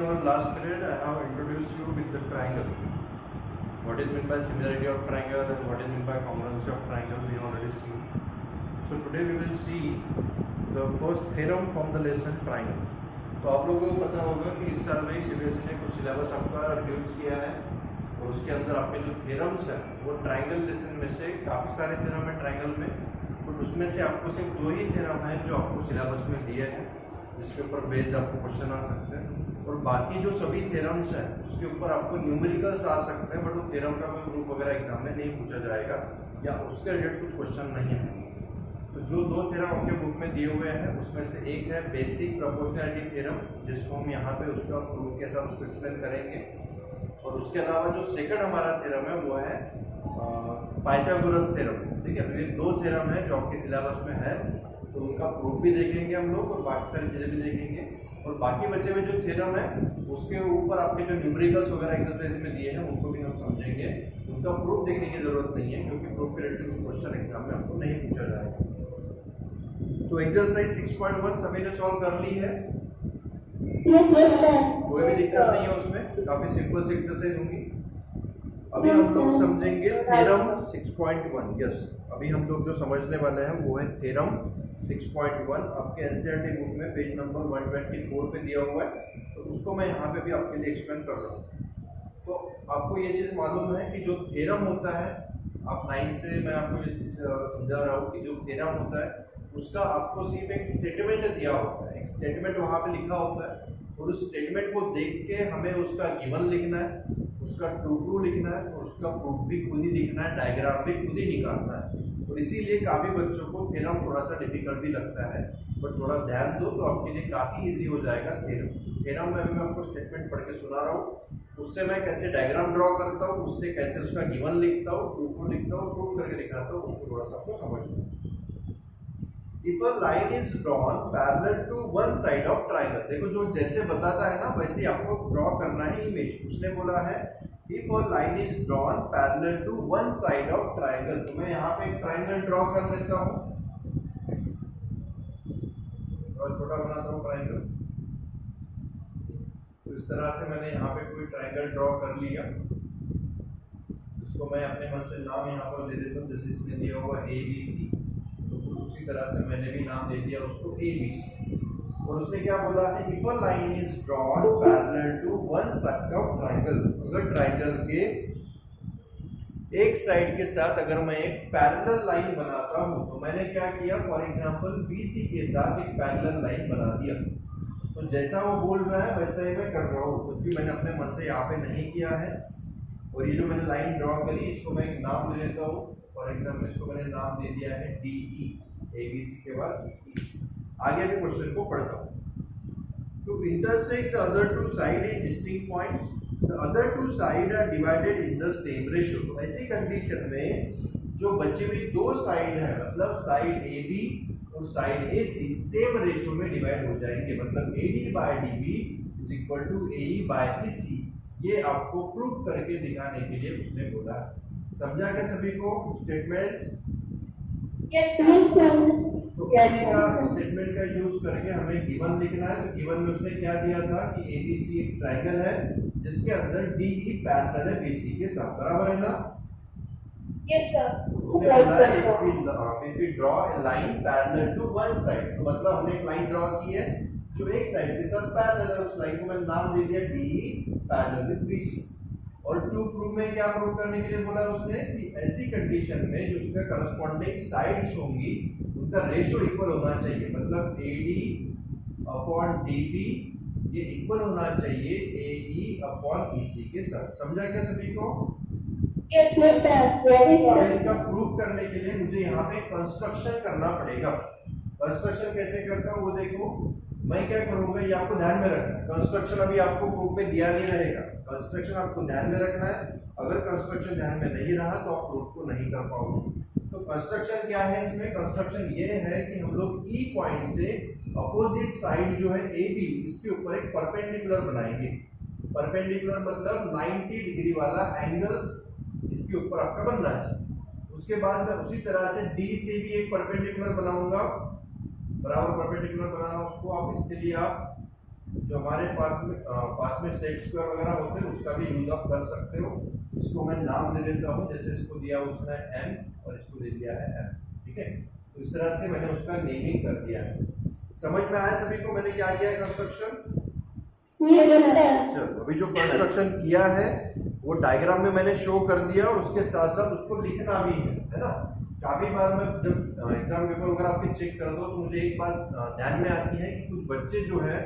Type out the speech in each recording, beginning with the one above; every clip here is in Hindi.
In our last period, I have introduced you with the triangle. What is meant by similarity of triangle and what is meant by congruency of triangle we already seen. So today we will see the first theorem from the lesson triangle. तो आप लोगों को पता होगा कि इस साल में सीबीएसई ने कुछ सिलेबस आपका रिड्यूस किया है और उसके अंदर आपके जो थ्योरम्स हैं वो ट्रायंगल लेसन में से काफ़ी सारे थ्योरम है ट्रायंगल में, तो उसमें से आपको सिर्फ 2 ही थ्योरम हैं जो आपको सिलेबस में दिए हैं, जिसके ऊपर बेस्ड आपको क्वेश्चन आ सकते हैं। और बाकी जो सभी थ्योरम्स हैं उसके ऊपर आपको न्यूमेरिकल्स आ सकते हैं, बट वो थ्योरम का कोई ग्रुप वगैरह एग्जाम में नहीं पूछा जाएगा या उसके रिलेटेड कुछ क्वेश्चन नहीं है। तो जो 2 थ्योरम आपके बुक में दिए हुए हैं उसमें से एक है बेसिक प्रोपोर्शनैलिटी थ्योरम, जिसको हम यहाँ पे उसका प्रूफ के साथ उसको एक्सप्लेन करेंगे। और उसके अलावा जो सेकंड हमारा थ्योरम है वो है पाइथागोरस थ्योरम। ठीक है, तो ये 2 थ्योरम है जो आपके सिलेबस में है, तो उनका प्रूफ भी देखेंगे हम लोग और बाकी सारी चीज़ें भी देखेंगे। और बाकी बचे हुए जो थ्योरम है उसके ऊपर आपके जो न्यूमेरिकल्स वगैरह एक्सरसाइज में दिए हैं उनको भी हम समझेंगे। उनका प्रूफ देखने की जरूरत नहीं है क्योंकि प्रूफ के रिलेटेड कुछ क्वेश्चन एग्जाम में आपको नहीं पूछा जाएगा। तो एक्सरसाइज 6.1 सभी ने सॉल्व कर ली है? Yes sir. कोई भी दिक्कत नहीं है उसमें, काफी सिंपल सी एक्सरसाइज होंगी। अभी हम लोग समझेंगे थ्योरम 6.1। यस, अभी हम लोग जो समझने वाले हैं वो है थ्योरम 6.1। आपके एनसीईआरटी बुक में पेज नंबर 124 पे दिया हुआ है, तो उसको मैं यहाँ पे भी आपके लिए एक्सप्लेन कर रहा हूँ। तो आपको ये चीज़ मालूम है कि जो थ्योरम होता है, आप 9 से मैं आपको ये चीज़ समझा रहा हूँ कि जो थ्योरम होता है उसका आपको सिर्फ एक स्टेटमेंट दिया होता है, एक स्टेटमेंट वहाँ पे लिखा होता है और उस स्टेटमेंट को देख के हमें उसका गिवन लिखना है, उसका टू ट्रू लिखना है और उसका प्रूफ भी खुद ही लिखना है, डायग्राम भी खुद ही निकालना है। और इसीलिए काफ़ी बच्चों को थ्योरम थोड़ा सा डिफिकल्ट भी लगता है, बट थोड़ा ध्यान दो तो आपके लिए काफ़ी इजी हो जाएगा थ्योरम। थ्योरम में अभी मैं आपको स्टेटमेंट पढ़ के सुना रहा हूँ, उससे मैं कैसे डायग्राम ड्रॉ करता हूँ, उससे कैसे उसका गिवन लिखता हूँ, टू ट्रू लिखता हूँ, प्रूफ करके दिखाता हूँ, उसको थोड़ा सा आपको समझना है। If a line is drawn parallel to one side of triangle, देखो जो जैसे बताता है ना वैसे ही आपको ड्रॉ करना है इमेज। उसने बोला है if a line is drawn parallel to one side of triangle, तो मैं यहाँ पे एक ट्रायंगल ड्रॉ कर लेता हूँ और छोटा बनाता हूँ ट्रायंगल। तो इस तरह से मैंने यहाँ पे कोई ट्रायंगल ड्रॉ कर लिया, इसको मैं अपने मन से नाम यहाँ पर दे देता हूँ, जैसे इसमें दिया हुआ ABC, उसी तरह से मैंने भी नाम दे दिया उसको ABC। और उसने क्या बोला है, if a line is drawn parallel to one side of triangle, अगर ट्रायंगल के एक साइड के साथ अगर मैं एक पैरेलल लाइन बनाता हूँ, तो मैंने क्या किया, फॉर एग्जांपल BC के साथ एक पैरेलल लाइन बना दिया। तो जैसा वो बोल रहा है वैसा ही मैं कर रहा हूँ, कुछ भी मैंने अपने मन से यहाँ पे नहीं किया है। और ये जो मैंने लाइन ड्रॉ करी इसको मैं एक नाम दे देता हूँ, फॉर एग्जाम्पल इसको मैंने नाम दे दिया है DE, ABC के बाद DE। आगे भी क्वेश्चन को पढ़ता हूँ। To intersect the other two sides in distinct points, the other two sides are divided in the same ratio। तो ऐसी कंडीशन में जो बची हुई 2 साइड है, मतलब साइड AB और साइड AC सेम रेशियो में डिवाइड हो जाएंगे, मतलब AD by DB is equal to AE by EC। ये आपको प्रूफ करके दिखाने के लिए उसने बोला। समझा क्या सभी को स्टेटमेंट? Yes sir. तो इसी का स्टेटमेंट का यूज करके हमें गिवन लिखना है। तो गिवन में उसने क्या दिया था कि ABC एक ट्रायंगल है जिसके अंदर DE पैरेलल है BC के साथ, बराबर है ना? Yes sir. उसने बोला है if we draw a line parallel to one side, तो मतलब हमने एक लाइन ड्रॉ की है जो एक साइड के साथ पैरेलल है, उस लाइन को मैंने नाम दे दिया DE पैरेलल विद BC। और टू प्रूव में क्या प्रूव करने के लिए बोला उसने कि ऐसी कंडीशन में जो उसका करस्पॉन्डिंग साइड्स होंगी उनका रेशियो इक्वल होना चाहिए, मतलब AD अपॉन DB ये इक्वल होना चाहिए AE अपॉन EC के साथ। समझा क्या सभी को? Yes sir. Very good. इसका प्रूव करने के लिए मुझे यहाँ पे कंस्ट्रक्शन करना पड़ेगा। कंस्ट्रक्शन कैसे करता हूँ वो देखो, मैं क्या करूंगा ये आपको ध्यान में रखना है। कंस्ट्रक्शन अभी आपको प्रूफ में दिया नहीं रहेगा, कंस्ट्रक्शन आपको ध्यान में रखना है। अगर कंस्ट्रक्शन ध्यान में नहीं रहा तो आप प्रूफ को नहीं कर पाओगे। तो कंस्ट्रक्शन क्या है इसमें? कंस्ट्रक्शन ये है कि हम लोग E पॉइंट से अपोजिट साइड जो है AB इसके ऊपर एक परपेंडिकुलर बनाएंगे। परपेंडिकुलर मतलब 90 डिग्री वाला एंगल इसके ऊपर आपका बनना चाहिए। उसके बाद मैं उसी तरह से D से भी एक परपेंडिकुलर बनाऊंगा, बराबर परपेंडिकुलर बनाना उसको। आप इसके लिए आप जो हमारे पास में सेट स्क्वायर वगैरह होते हैं उसका भी यूज आप कर सकते हो। इसको मैं नाम दे देता हूँ, जैसे इसको दिया उसने m और इसको दे दिया है m, ठीक है। तो इस तरह से मैंने उसका नेमिंग कर दिया है। समझ में आया सभी को मैंने क्या किया कंस्ट्रक्शन? Yes, sir. चलो अभी जो कंस्ट्रक्शन किया है वो डायग्राम में मैंने शो कर दिया और उसके साथ साथ उसको लिखना भी है ना। काफी बार मैं जब एग्जाम पेपर वगैरह आपके चेक कर दो तो मुझे एक बात ध्यान में आती है कि कुछ बच्चे जो है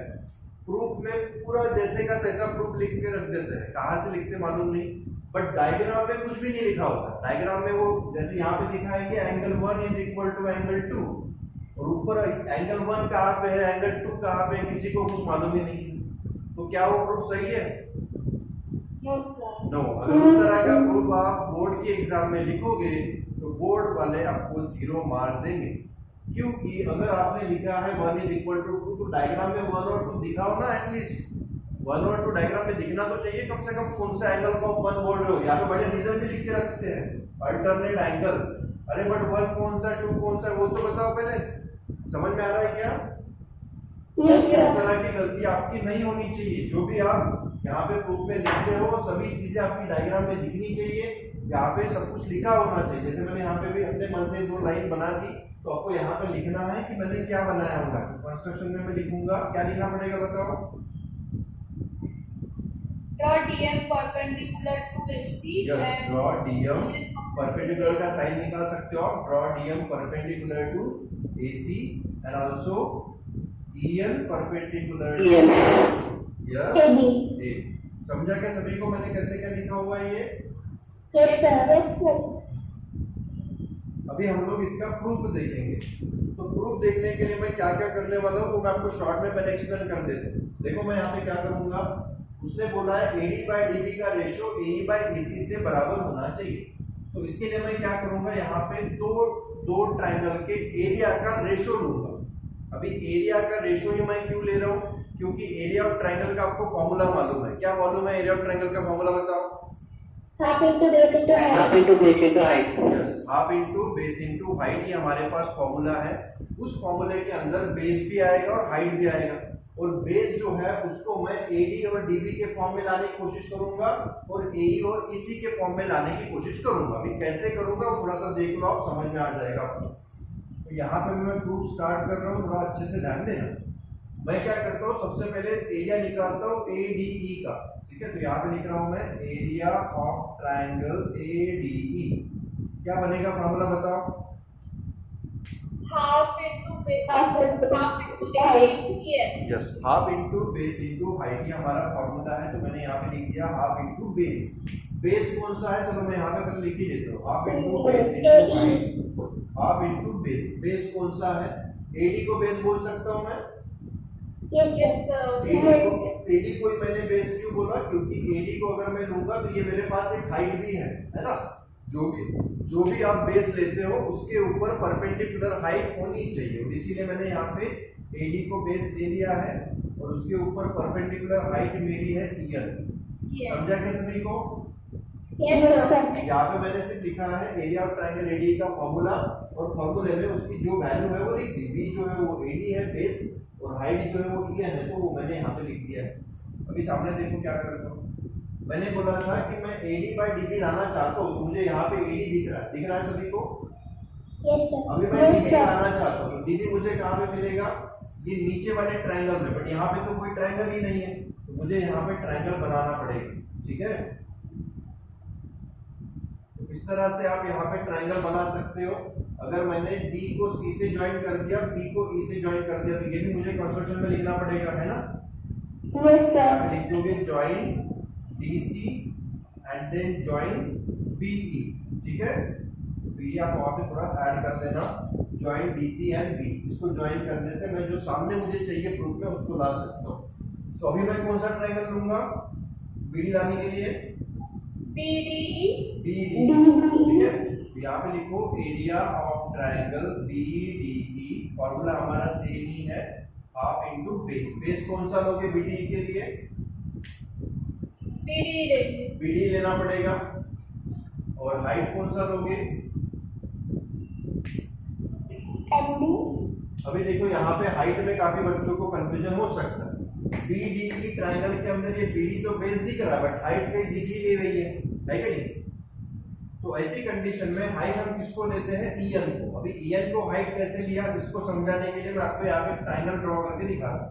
प्रूफ में पूरा जैसे का तैसा प्रूफ लिख के रख देते हैं, कहाँ से लिखते मालूम नहीं, बट डायग्राम में कुछ भी नहीं लिखा होता। डायग्राम में वो जैसे यहाँ पे लिखा है कि angle 1 is equal to angle 2 और ऊपर एंगल 1 कहाँ पे है, एंगल 2 कहाँ पे, किसी को कुछ मालूम ही नहीं है। तो क्या वो प्रूफ सही है? No, sir. नो। अगर उस तरह का प्रूफ आप बोर्ड के एग्जाम में लिखोगे तो बोर्ड वाले आपको 0 मार्क देंगे, क्योंकि अगर आपने लिखा है 1 इज इक्वल टू 2 तो डायग्राम में 1 और 2 दिखाओ ना, एटलीस्ट 1 और 2 डायग्राम में दिखना तो चाहिए कम से कम। कौन सा एंगल को 1 बोल रहे हो, यहाँ पे बड़े रीजन भी लिख के रखते हैं, अल्टरनेट एंगल। अरे बट 1 कौन सा 2 कौन सा वो तो बताओ पहले। समझ में आ रहा है क्या? Yes, इस sir. तरह की गलती आपकी नहीं होनी चाहिए। जो भी आप यहाँ पे प्रूफ में लिखते हो सभी चीजें आपकी डायग्राम में दिखनी चाहिए, यहाँ पे सब कुछ लिखा होना चाहिए। जैसे मैंने यहाँ पे भी अपने मन से 2 लाइन बना दी तो आपको यहाँ पे लिखना है कि मैंने क्या बनाया होगा। कंस्ट्रक्शन में मैं लिखूंगा, क्या लिखना पड़ेगा बताओ? Draw DM perpendicular to AC yes, and draw DM perpendicular का साइन निकाल सकते हो आप। Draw DM perpendicular to AC and also EN perpendicular to yes AB. A. समझा क्या सभी को मैंने कैसे क्या लिखा हुआ है ये? Yes, sir. अभी हम लोग इसका प्रूफ देखेंगे। तो प्रूफ देखने के लिए मैं क्या क्या करने वाला हूँ वो मैं आपको शॉर्ट में पहले एक्सप्लेन कर देता हूँ। देखो मैं यहाँ पे क्या करूंगा, उसने बोला है AD बाय DB का रेशो AE बाय AC से बराबर होना चाहिए। तो इसके लिए मैं क्या करूंगा, यहाँ पे दो ट्राइंगल के एरिया का रेशो लूंगा। अभी एरिया का रेशो ही मैं क्यों ले रहा हूँ, क्योंकि एरिया ऑफ ट्राइंगल का आपको फॉर्मूला मालूम है। क्या मालूम है एरिया ऑफ ट्राइंगल का फॉर्मूला बताओ? Half into base into height. Half into base into height. Yes, half into base into height, ये हमारे पास फॉर्मूला है। उस फॉर्मूले के अंदर बेस भी आएगा और हाइट भी आएगा, और बेस जो है उसको मैं AD और DB के फॉर्म में लाने की कोशिश करूंगा और AE और EC के फॉर्म में लाने की कोशिश करूंगा। अभी कैसे करूंगा वो थोड़ा सा देख लो, आप समझ में आ जाएगा आपको। तो यहाँ पे भी मैं प्रूफ स्टार्ट कर रहा हूँ, थोड़ा अच्छे से ध्यान देना। मैं क्या करता हूँ, सबसे पहले एरिया निकालता हूँ ADE का, ठीक है। तो यहाँ पे लिख रहा हूँ मैं एरिया ऑफ ट्राइंगल ADE। क्या बनेगा फॉर्मूला बताओ? Half into base. Half into height. Yes, half into base into height, ये हमारा फॉर्मूला है। तो मैंने यहाँ पे लिख दिया हाफ इंटू बेस। बेस कौन सा है, चलो मैं यहाँ पे लिख ही देता हूँ, half into base into height. Half into base, base कौन सा है? AD को बेस बोल सकता हूँ मैं। Yes, sir. AD को ही मैंने बेस क्यों बोला, क्योंकि AD को अगर मैं लूंगा तो ये मेरे पास एक हाइट भी है ना। जो भी आप बेस लेते हो उसके ऊपर परपेंडिकुलर हाइट होनी चाहिए, और इसीलिए मैंने यहाँ पे AD को बेस दे दिया है और उसके ऊपर परपेंडिकुलर हाइट मेरी है EN। समझा क्या सभी को? Yes, sir. यहाँ पे मैंने सिर्फ लिखा है एरिया ऑफ ट्राइंगल ADE का फॉर्मूला, और फॉर्मूले में उसकी जो वैल्यू है वो लिख दी। B जो है वो AD है बेस, और हाइट जो है वो EN है, तो वो मैंने यहाँ पे लिख दिया है। अभी सामने देखो क्या करता हूँ, मैंने बोला था कि मैं AD बाय DB लाना चाहता हूँ, तो मुझे यहाँ पे AD दिख रहा है सभी को? Yes, sir. अभी मैं DB लाना चाहता हूँ, तो DB मुझे कहाँ पे मिलेगा? ये नीचे वाले ट्राइंगल में, बट यहाँ पे तो कोई ट्राइंगल ही नहीं है, तो मुझे यहाँ पे ट्राइंगल बनाना पड़ेगा, ठीक है। तो इस तरह से आप यहाँ पे ट्राइंगल बना सकते हो। अगर मैंने D को C से ज्वाइन कर दिया, P को E से ज्वाइन कर दिया, तो ये भी मुझे कंस्ट्रक्शन में लिखना पड़ेगा, है ना। Yes, sir. आप लिख दोगे join DC and then join BE, ठीक है। तो ये आप वहां पे थोड़ा ऐड कर देना, ज्वाइन DC एंड B। इसको ज्वाइन करने से मैं जो सामने मुझे चाहिए प्रूफ में उसको ला सकता हूँ। तो अभी मैं कौन सा ट्राइंगल लूंगा BD लाने के लिए? BDE. BD, ठीक है। तो यहाँ पे लिखो area of triangle BDE, formula हमारा सेम ही है, हाफ इंटू बेस। बेस कौन सा लोगे BDE के लिए? BD लेना पड़ेगा। और हाइट कौन सा लोगे? MD. अभी देखो यहाँ पे हाइट में काफी बच्चों को कंफ्यूजन हो सकता है। BDE ट्रायंगल के अंदर ये BD तो बेस दिख रहा है बट हाइट कहीं दिख ही नहीं रही है कि नहीं? तो ऐसी कंडीशन में हाइट हम किसको लेते हैं? EN को। अभी EN को हाइट कैसे लिया इसको समझाने के लिए मैं आपको यहाँ पे ट्रायंगल ड्रॉ करके दिखा रहा हूँ।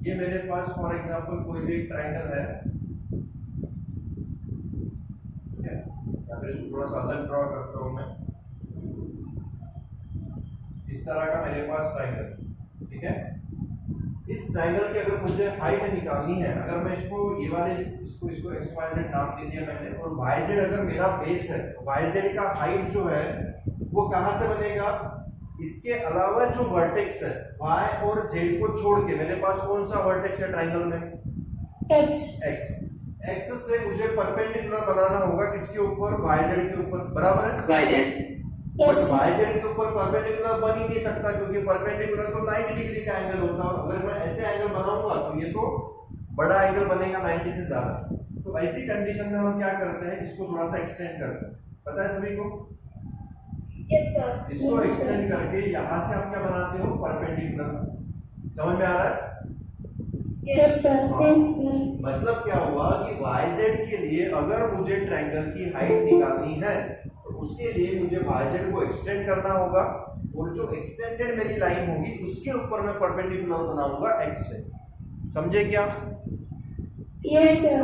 ये मेरे पास फॉर एग्जांपल कोई भी एक ट्रायंगल है, या फिर इसको थोड़ा सा अलग ड्रॉ करता हूँ मैं। इस तरह का मेरे पास ट्रायंगल, ठीक है। इस ट्रायंगल की अगर मुझे हाइट निकालनी है, अगर मैं इसको ये वाले इसको XYZ नाम दे दिया मैंने, और YZ अगर मेरा बेस है तो YZ का हाइट जो है वो कहां से बनेगा? इसके अलावा जो वर्टेक्स है Y और Z को छोड़ के मेरे पास कौन सा वर्टेक्स है ट्रायंगल में? X से मुझे परपेंडिकुलर बनाना होगा किसके ऊपर? YZ के ऊपर, बराबर है? बट YZ के ऊपर परपेंडिकुलर बन ही नहीं सकता क्योंकि परपेंडिकुलर तो 90 डिग्री का एंगल होता है। अगर मैं ऐसे एंगल बनाऊंगा तो ये तो बड़ा एंगल बनेगा 90 से ज्यादा। तो ऐसी कंडीशन में हम क्या करते हैं? इसको थोड़ा सा एक्सटेंड करते हैं। पता है सभी को? Yes sir. इसको एक्सटेंड करके यहां से आप क्या बनाते हो? परपेंडिकुलर। समझ में आ रहा है? Yes sir. मतलब क्या हुआ कि YZ के लिए अगर मुझे ट्रायंगल की हाइट निकालनी है तो उसके लिए मुझे YZ को एक्सटेंड करना होगा, और जो एक्सटेंडेड मेरी लाइन होगी उसके ऊपर मैं परपेंडिकुलर बनाऊंगा X से। समझे क्या? Yes sir.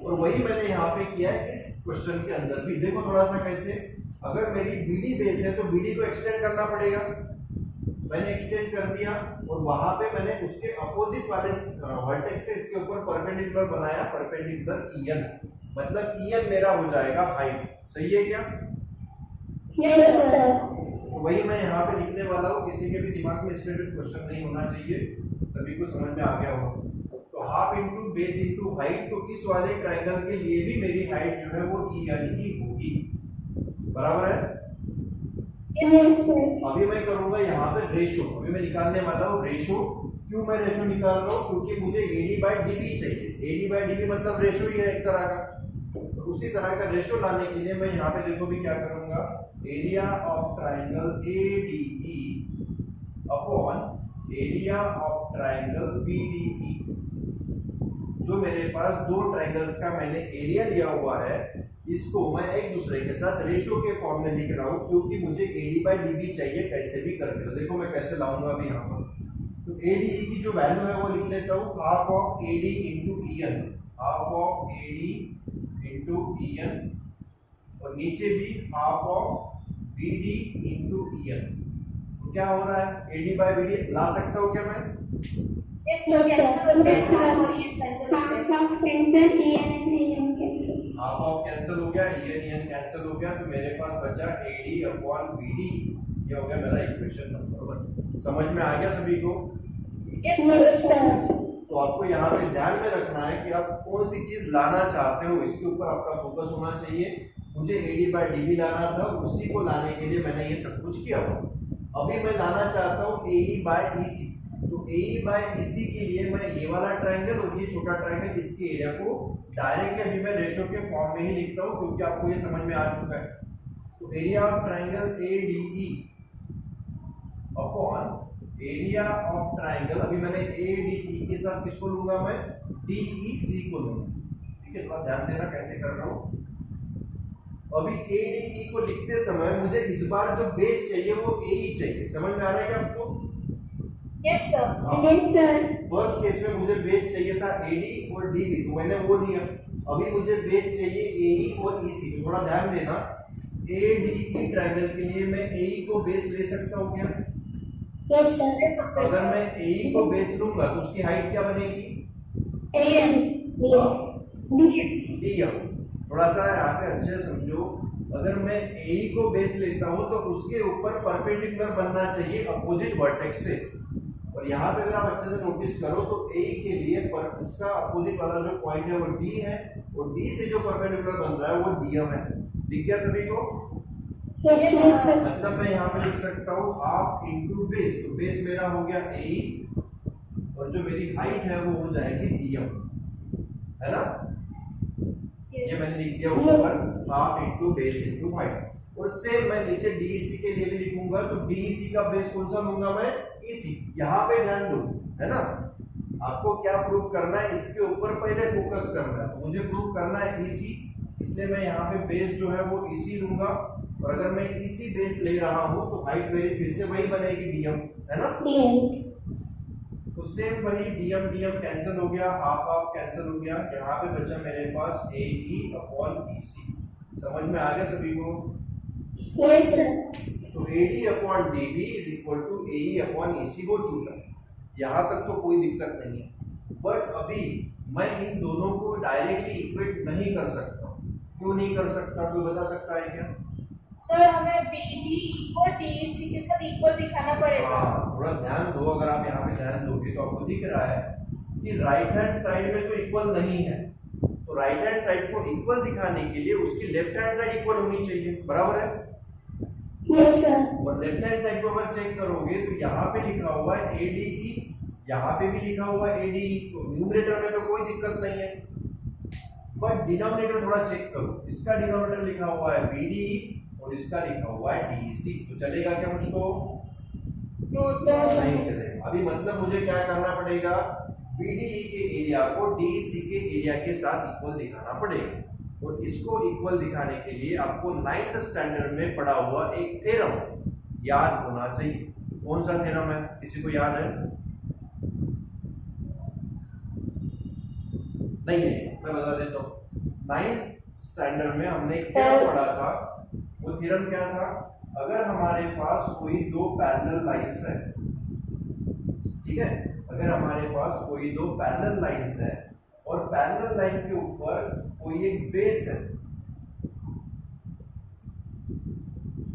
और वही मैंने यहाँ पे किया है इस क्वेश्चन के अंदर भी। देखो थोड़ा सा कैसे, अगर मेरी BD बेस है तो BD को एक्सटेंड करना पड़ेगा। मैंने एक्सटेंड कर दिया और वहां पे मैंने उसके अपोजिट वाले वर्टेक्स से इसके ऊपर परपेंडिकुलर बनाया, परपेंडिकुलर EN। मतलब EN मेरा हो जाएगा हाइट। सही है क्या? Yes sir. तो वही मैं यहाँ पे लिखने वाला हूँ। किसी के भी दिमाग में इससे क्वेश्चन नहीं होना चाहिए, सभी को समझ में आ गया होगा। तो half into base into height, तो इस वाले ट्रायंगल के लिए भी मेरी हाइट जो है वो EN ही होगी, बराबर है? Yes sir. अभी मैं करूंगा यहाँ पे रेशो। अभी मैं निकालने वाला हूँ रेशो। क्यों मैं रेशो निकाल रहा हूँ? क्योंकि मुझे AD/DB चाहिए। AD/DB मतलब रेशो ही है एक तरह का। तो उसी तरह का रेशो लाने के लिए मैं यहाँ पे देखो भी क्या करूंगा, area of triangle ADE upon area of triangle BDE। जो मेरे पास दो ट्रायंगल्स का मैंने एरिया लिया हुआ है, इसको मैं एक दूसरे के साथ रेशो के फॉर्म में लिख रहा हूँ क्योंकि मुझे AD/DB चाहिए कैसे भी करके। तो देखो मैं कैसे लाऊंगा अभी यहाँ पर। तो ADE की जो वैल्यू है वो लिख लेता हूँ, half of AD into EN, half of AD into EN, और नीचे भी half of BD into EN। तो क्या हो रहा है? AD/BD ला सकता हूँ क्या मैं? Yes sir. Half of cancel हो गया, EN कैंसिल हो गया, तो मेरे पास बचा AD अपॉन BD। ये हो गया मेरा इक्वेशन नंबर 1। समझ में आ गया सभी को? Yes sir. तो आपको यहाँ पे ध्यान में रखना है कि आप कौन सी चीज लाना चाहते हो, इसके ऊपर आपका फोकस होना चाहिए। मुझे AD/DB लाना था, उसी को लाने के लिए मैंने ये सब कुछ किया हुआ। अभी मैं लाना चाहता हूँ AE/EC। तो AE/EC के लिए मैं ये वाला ट्रायंगल और ये छोटा ट्रायंगल, इसके एरिया को डायरेक्टली अभी मैं रेशो के फॉर्म में ही लिखता हूँ क्योंकि आपको ये समझ में आ चुका है। तो area of triangle ADE upon area of triangle, अभी मैंने ADE के साथ किसको लूंगा? मैं DEC को लूंगा। ठीक है, थोड़ा ध्यान देना कैसे कर रहा हूँ। अभी ADE को लिखते समय मुझे इस बार जो बेस चाहिए वो AE चाहिए। समझ में आ रहा है क्या आपको? Yes sir. Yes sir. First case में मुझे बेस चाहिए था AD और DB, तो मैंने वो लिया। अभी मुझे बेस चाहिए AE और EC। तो थोड़ा ध्यान देना, ADE ट्रायंगल के लिए मैं AE को बेस ले सकता हूँ क्या? Yes sir. अगर मैं AE को बेस लूंगा तो उसकी हाइट क्या बनेगी? DM। थोड़ा सा यहाँ पे अच्छे समझो, अगर मैं AE को बेस लेता हूँ तो उसके ऊपर परपेंडिकुलर बनना चाहिए अपोजिट वर्टेक्स से। और यहाँ पे अगर आप अच्छे से नोटिस करो तो AE के लिए उसका अपोजिट वाला जो पॉइंट है वो D है, और D से जो परपेंडिकुलर बन रहा है वो DM है। दिख गया सभी को? Yes sir. मतलब मैं यहाँ पे लिख सकता हूँ हाफ इंटू बेस। तो बेस मेरा हो गया AE, और जो मेरी हाइट है वो हो जाएगी DM, है ना? ये मैंने लिख दिया ऊपर half into base into height. और सेम मैं नीचे DEC के लिए भी लिखूंगा। तो DEC का बेस कौन सा लूंगा मैं? EC। यहाँ पे ध्यान दो, है ना? आपको क्या प्रूव करना है इसके ऊपर पहले फोकस करना है। तो मुझे प्रूव करना है EC, इसलिए मैं यहाँ पे बेस जो है वो EC लूंगा, और अगर मैं EC बेस ले रहा हूँ तो हाइट मेरी फिर से वही बनेगी DM, है ना। तो सेम वही DM कैंसिल हो गया, हाफ कैंसिल हो गया, यहाँ पे बचा मेरे पास AE अपॉन EC। समझ में आ गया सभी को? Yes sir. तो AD upon DB is equal to AE upon EC हो चुका है, यहाँ तक तो कोई दिक्कत नहीं है। बट अभी मैं इन दोनों को डायरेक्टली इक्वेट नहीं कर सकता। क्यों नहीं कर सकता, कोई बता सकता है क्या? सर हमें BD को DEC के साथ इक्वल दिखाना पड़ेगा। हाँ, थोड़ा ध्यान दो। अगर आप यहाँ पे ध्यान दोगे तो आपको दिख रहा है कि राइट हैंड साइड में तो इक्वल नहीं है, तो राइट हैंड साइड को इक्वल दिखाने के लिए उसकी लेफ्ट हैंड साइड इक्वल होनी चाहिए, बराबर है। Yes sir. और लेफ्ट हैंड साइड को अगर चेक करोगे तो यहाँ पे लिखा हुआ है ADE, यहाँ पे भी लिखा हुआ है ADE, तो न्यूमरेटर में तो कोई दिक्कत नहीं है। बट डिनोमिनेटर थोड़ा चेक करो, इसका डिनोमिनेटर लिखा हुआ है BDE और इसका लिखा हुआ है DEC, तो चलेगा क्या मुझको? No sir. नहीं चलेगा। अभी मतलब मुझे क्या करना पड़ेगा, BDE के एरिया को DEC के एरिया के साथ इक्वल दिखाना पड़ेगा, और इसको इक्वल दिखाने के लिए आपको 9th स्टैंडर्ड में पढ़ा हुआ एक थ्योरम याद होना चाहिए। कौन सा थ्योरम है, किसी को याद है? नहीं है, मैं बता देता हूँ। 9th स्टैंडर्ड में हमने एक थ्योरम पढ़ा था। वो थ्योरम क्या था? अगर हमारे पास कोई दो पैरेलल लाइंस है, ठीक है, अगर हमारे पास कोई दो पैरेलल लाइंस है और पैरेलल लाइन के ऊपर कोई एक बेस है,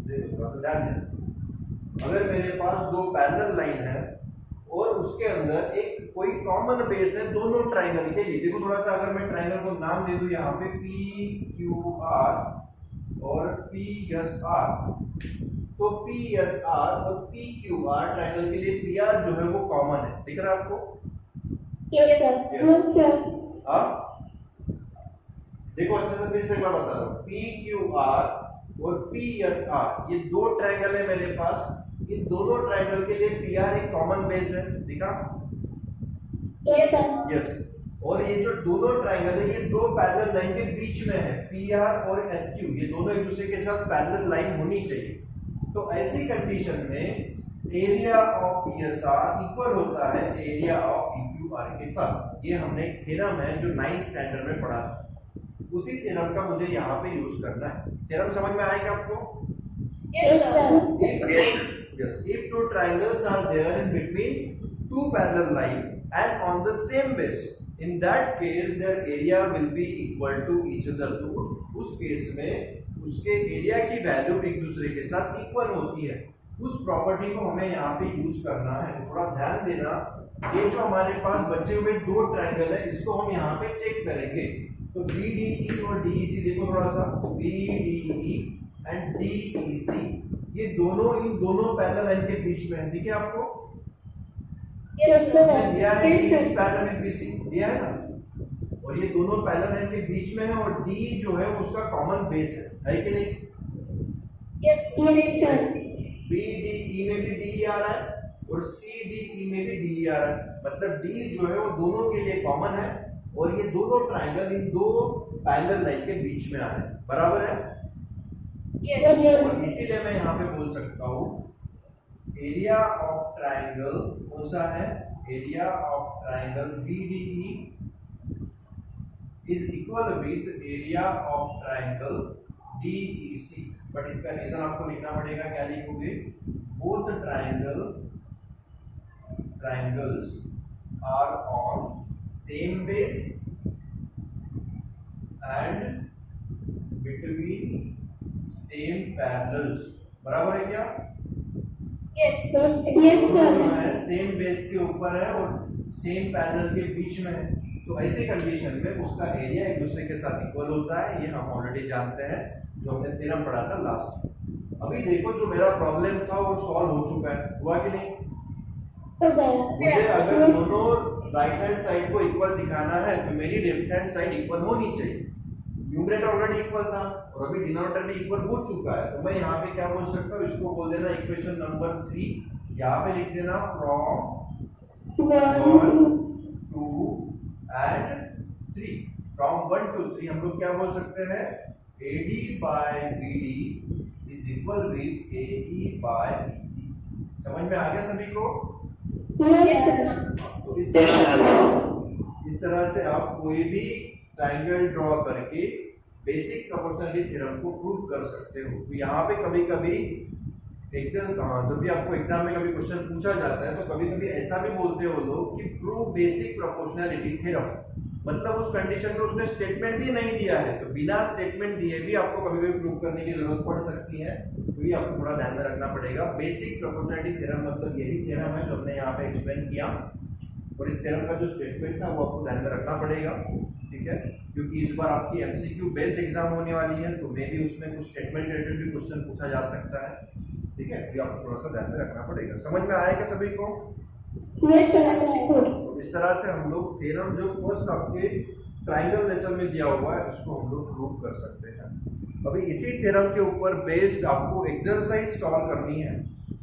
देखो थोड़ा सा ध्यान देना। अगर मेरे पास दो पैरेलल लाइन है और उसके अंदर एक कोई कॉमन बेस है दोनों ट्राइंगल के लिए, देखो थोड़ा सा, अगर मैं ट्राइंगल को नाम दे दूं यहाँ पे PQR और PSR, तो PSR और PQR ट्राइंगल के लिए PR जो है वो कॉमन है, दिख रहा है आपको? Yes sir. हाँ, देखो अच्छे से फिर से मैं बता रहा हूँ, PQR और PSR ये दो ट्राइंगल है मेरे पास, इन दोनों ट्राइंगल के लिए PR एक कॉमन बेस है, दिखा? Yes sir. यस। और ये जो दोनों ट्राइंगल है ये दो पैरेलल लाइन के बीच में है, PR और SQ, ये दोनों एक दूसरे के साथ पैरेलल लाइन होनी चाहिए। तो ऐसी कंडीशन में एरिया ऑफ PSR इक्वल होता है एरिया ऑफ PQR के साथ। ये हमने एक थ्योरम है जो 9th स्टैंडर्ड में पढ़ा था, उसी थ्योरम का मुझे यहाँ पे यूज करना है। थ्योरम समझ में आएगा आपको? Yes sir. Yes, if two triangles are there in between two parallel line and on the same base, in that case their area will be equal to each other. तो उस केस में उसके एरिया की वैल्यू एक दूसरे के साथ इक्वल होती है। उस प्रॉपर्टी को हमें यहाँ पे यूज करना है। थोड़ा ध्यान देना, ये जो हमारे पास बचे हुए दो ट्राइंगल है इसको हम यहाँ पे चेक करेंगे। तो BDE और DEC देखो थोड़ा सा, BDE एंड DEC ये दोनों इन दोनों पैरेलल लाइन के बीच में है, ठीक है आपको? Yes sir. दिया है पैरेलल BC दिया है ना, और ये दोनों पैरेलल लाइन के बीच में है, और D जो है उसका कॉमन बेस है कि नहीं? Yes sir. BDE में भी DE आ रहा है और CDE में भी DE आ रहा है, मतलब D जो है वो दोनों के लिए कॉमन है, और ये दोनों ट्राइंगल इन दो पैरेलल लाइन के बीच में आ रहे हैं, बराबर है? यस और इसीलिए मैं यहाँ पे बोल सकता हूँ एरिया ऑफ ट्राइंगल कौन सा है? Area of triangle BDE is equal with area of triangle DEC। But इसका रीजन आपको लिखना पड़ेगा, क्या लिखोगे? Both triangles are on same base and between same parallels, बराबर है क्या? यस दोनों है सेम बेस के ऊपर है और सेम पैरेलल के बीच में है, तो ऐसी कंडीशन में उसका एरिया एक दूसरे के साथ इक्वल होता है। ये हम ऑलरेडी जानते हैं, जो हमने थ्योरम पढ़ा था लास्ट। अभी देखो जो मेरा प्रॉब्लम था वो सॉल्व हो चुका है, हुआ कि नहीं? मुझे अगर दोनों राइट हैंड साइड को इक्वल दिखाना है तो मेरी लेफ्ट हैंड साइड इक्वल होनी चाहिए। न्यूमरेटर ऑलरेडी इक्वल था और अभी डिनोमिनेटर भी इक्वल हो चुका है, तो मैं यहाँ पे क्या बोल सकता हूँ? इसको बोल देना इक्वेशन नंबर 3, यहाँ पे लिख देना फ्रॉम 1 एंड 3 फ्रॉम 1 to 3 हम लोग क्या बोल सकते हैं AD by BD is equal with AE by EC। समझ में आ गया सभी को? तो इस तरह से आप कोई भी ट्रायंगल ड्रॉ करके बेसिक प्रोपोर्शनलिटी थ्योरम को प्रूव कर सकते हो। तो यहाँ पे कभी कभी जब भी आपको एग्जाम में कभी क्वेश्चन पूछा जाता है तो कभी कभी ऐसा भी बोलते हो लोग कि प्रूव बेसिक प्रोपोर्शनलिटी थ्योरम, मतलब उस कंडीशन में उसने स्टेटमेंट भी नहीं दिया है तो बिना स्टेटमेंट दिए भी आपको कभी कभी प्रूव करने की जरूरत पड़ सकती है। तो ये आपको थोड़ा ध्यान में रखना पड़ेगा। बेसिक प्रोपोर्शनलिटी थ्योरम मतलब यही थ्योरम है जो हमने यहाँ पे एक्सप्लेन किया, और इस थ्योरम का जो स्टेटमेंट था वो आपको ध्यान में रखना पड़ेगा, ठीक है? क्योंकि इस बार आपकी एमसीक्यू बेस्ड एग्जाम होने वाली है तो मे भी उसमें कुछ स्टेटमेंट रिलेटेड भी क्वेश्चन पूछा जा सकता है, ठीक है? ये आपको थोड़ा सा ध्यान में रखना पड़ेगा। समझ में आएगा सभी को? तो इस तरह से हम लोग थ्योरम जो फर्स्ट आपके ट्रायंगल लेसन में दिया हुआ है उसको हम लोग प्रूव कर सकते हैं। अभी इसी थ्योरम के ऊपर बेस्ड आपको एक्सरसाइज सॉल्व करनी है,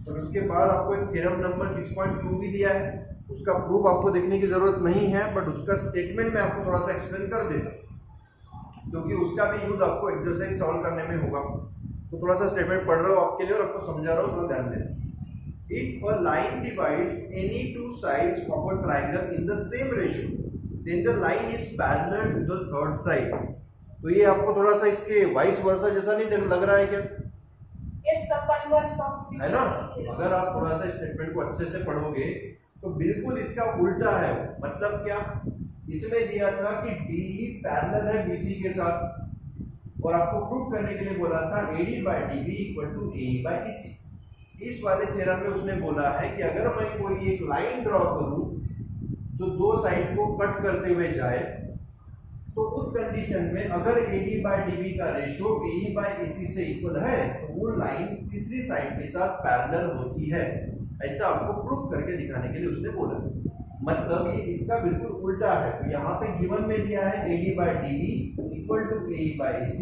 और उसके बाद आपको एक थ्योरम नंबर 6.2 भी दिया है, उसका प्रूफ आपको देखने की जरूरत नहीं है, बट उसका स्टेटमेंट मैं आपको थोड़ा सा एक्सप्लेन कर देता हूँ क्योंकि उसका भी यूज आपको एक्सरसाइज सॉल्व करने में होगा। तो थोड़ा सा स्टेटमेंट पढ़ रहा हूँ आपके लिए और आपको समझा रहा हूँ, थोड़ा ध्यान देना। If a line divides any two sides of a triangle in the same ratio, then the line is parallel to the third side। तो ये आपको थोड़ा सा इसके वाइस वर्सा जैसा नहीं लग रहा है क्या? है ना? अगर आप थोड़ा सा स्टेटमेंट को अच्छे से पढ़ोगे तो बिल्कुल इसका उल्टा है। मतलब क्या? इसमें दिया था कि DE पैरेलल है BC के साथ, और आपको प्रूव करने के लिए बोला था AD by DB equal to AE by EC। इस वाले थ्योरम में उसने बोला है कि अगर मैं कोई एक लाइन ड्रॉ करूं जो दो साइड को कट करते हुए जाए तो उस कंडीशन में अगर AD by DB का रेशियो AE by AC से इक्वल है तो वो लाइन तीसरी साइड के साथ पैरेलल होती है। ऐसा आपको प्रूव करके दिखाने के लिए उसने बोला। मतलब ये इसका बिल्कुल उल्टा है। तो यहाँ पे गिवन में दिया है AD by DB equal to AE by AC,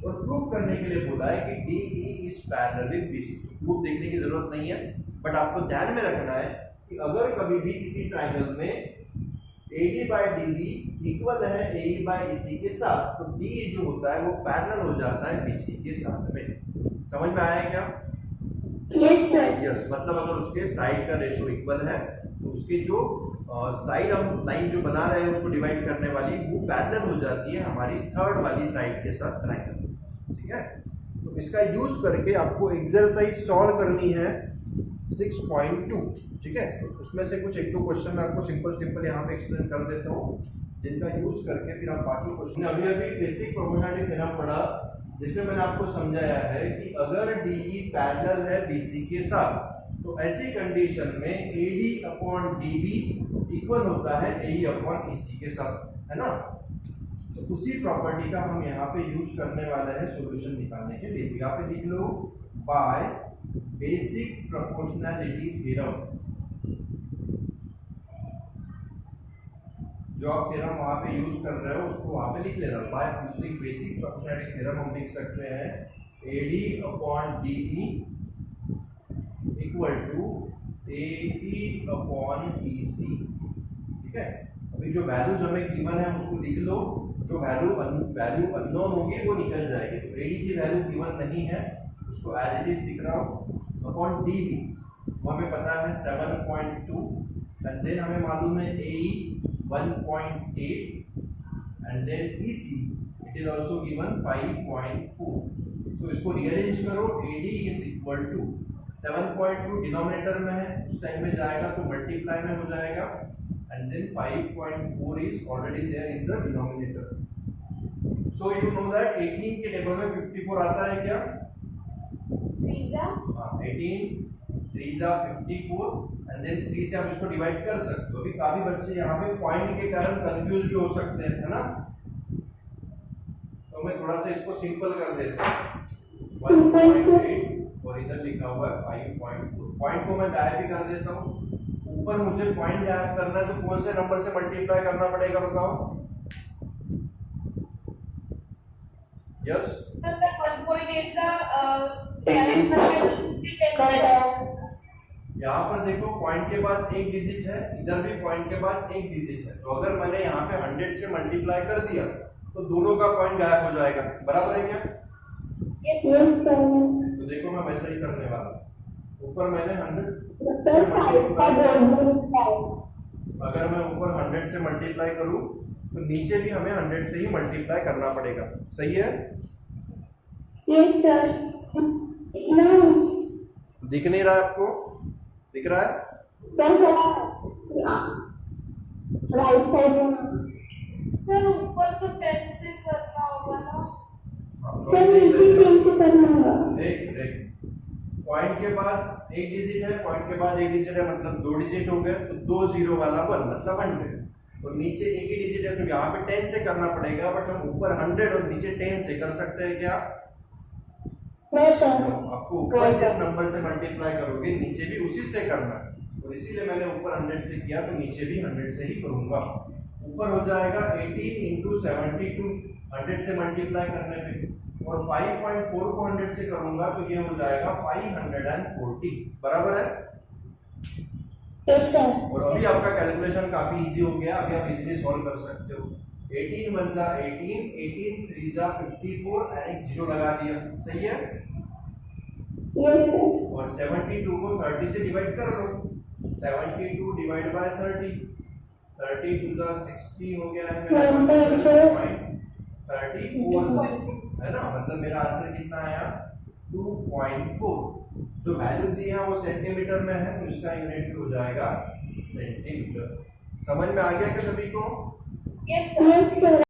और प्रूव करने के लिए बोला है कि DE is parallel with BC। Proof देखने की जरूरत नहीं है, बट आपको ध्यान में रखना है कि अगर कभी भी किसी ट्रायंगल में AD by DB इक्वल है AE by AC के साथ तो DE जो होता है वो पैरेलल हो जाता है BC के साथ में। समझ में आया क्या? Yes sir. यस, मतलब अगर उसके साइड का रेशियो इक्वल है तो उसकी जो साइड हम लाइन जो बना रहे हैं उसको डिवाइड करने वाली वो पैरेलल हो जाती है हमारी थर्ड वाली साइड के साथ ट्रायंगल, ठीक है? तो इसका यूज करके आपको एक्सरसाइज सॉल्व करनी है 6.2, ठीक है? तो उसमें से कुछ एक दो क्वेश्चन मैं आपको सिंपल यहाँ पे एक्सप्लेन कर देता हूँ, जिनका यूज करके फिर आप बाकी क्वेश्चन। अभी बेसिक प्रोपोर्शनलिटी थ्योरम पढ़ा जिसमें मैंने आपको समझाया है कि अगर DE पैरेलल है BC के साथ तो ऐसी कंडीशन में AD अपॉन DB इक्वल होता है AE अपॉन EC के साथ, है ना? तो उसी प्रॉपर्टी का हम यहाँ पे यूज करने वाले हैं सॉल्यूशन निकालने के लिए। यहाँ पे लिख लो बाय बेसिक प्रोपोर्शनलिटी थ्योरम। जो आप थ्योरम वहां पे यूज कर रहे हो उसको वहां पे लिख लेना। By using basic proportionality theorem हम लिख सकते हैं AD upon DB equal to AE upon EC, ठीक है? अभी जो वैल्यूज हमें गिवन है उसको लिख लो, जो वैल्यू अननोन होगी वो निकल जाएगी। तो AD की वैल्यू गिवन नहीं है, उसको एज इट इज लिख रहा हूँ, अपॉन DB वो हमें पता है 7.2, एंड देन हमें मालूम है AE 1.8, and then EC it is also given 5.4। So इसको रीअरेंज करो। AD is equal to 7.2 denominator में है, उस टाइम में जाएगा तो मल्टीप्लाई में हो जाएगा, and then 5.4 is already there in the denominator. So you know that 18 के टेबल में 54 आता है क्या? 18 3 जा 54, and then 3 से आप इसको डिवाइड कर सकते हो। अभी काफी बच्चे यहाँ पे पॉइंट के कारण कंफ्यूज भी हो सकते हैं, है ना? तो मैं थोड़ा सा इसको सिंपल कर देता हूँ। 1.8 और इधर लिखा हुआ है 5.4। पॉइंट को मैं गायब भी कर देता हूँ। ऊपर मुझे पॉइंट गायब करना है तो कौन से नंबर से मल्टीप्लाई करना पड़ेगा बताओ? यस, 1.8 का यहाँ पर देखो पॉइंट के बाद एक डिजिट है, इधर भी पॉइंट के बाद एक डिजिट है, तो अगर मैंने यहाँ पे 100 से मल्टीप्लाई कर दिया तो दोनों का पॉइंट गायब हो जाएगा, बराबर है क्या? Yes Yes, sir. तो देखो मैं वैसा ही करने वाला हूँ। ऊपर मैंने 100 Sir, 5 का बोल 5. अगर मैं ऊपर 100 से मल्टीप्लाई करूँ तो नीचे भी हमें 100 से ही मल्टीप्लाई करना पड़ेगा, सही है? Yes, sir. No. दिख नहीं रहा है आपको? दिख रहा है? Sir, right side में. सर ऊपर तो 10 से करना होगा ना। हाँ, तो Sir, नीचे 10 से करना होगा. एक पॉइंट के बाद एक डिजिट है, पॉइंट के बाद एक डिजिट है, मतलब 2 डिजिट हो गए, तो 2 जीरो वाला 1 मतलब 100, और नीचे एक ही डिजिट है तो यहाँ पे 10 से करना पड़ेगा, बट हम ऊपर 100 और नीचे 10 से कर सकते हैं क्या? No, sir. आपको ऊपर जिस नंबर से मल्टीप्लाई करोगे नीचे भी उसी से करना है, और इसीलिए मैंने ऊपर 100 से किया तो नीचे भी 100 से ही करूंगा। ऊपर हो जाएगा 18 इंटू 72 100 से मल्टीप्लाई करने पे, और 5.4 को 100 से करूंगा तो ये हो जाएगा 540, बराबर है? Yes, sir. और अभी आपका कैलकुलेशन काफी इजी हो गया, अभी आप इजीली सॉल्व कर सकते हो। 18 1 जा 18, 18 3 जा 54 एंड एक जीरो लगा दिया, सही है? Yes, sir. और 72 को 30 से डिवाइड कर लो, 72 डिवाइड बाय 30, 32 जा 60 हो गया है मेरा 34, है ना? मतलब मेरा आंसर कितना आया? 2.4। जो वैल्यू दी है वो सेंटीमीटर में है, तो इसका यूनिट हो जाएगा सेंटीमीटर। समझ में आ गया क्या सभी को? Yes sir. Yes, sir.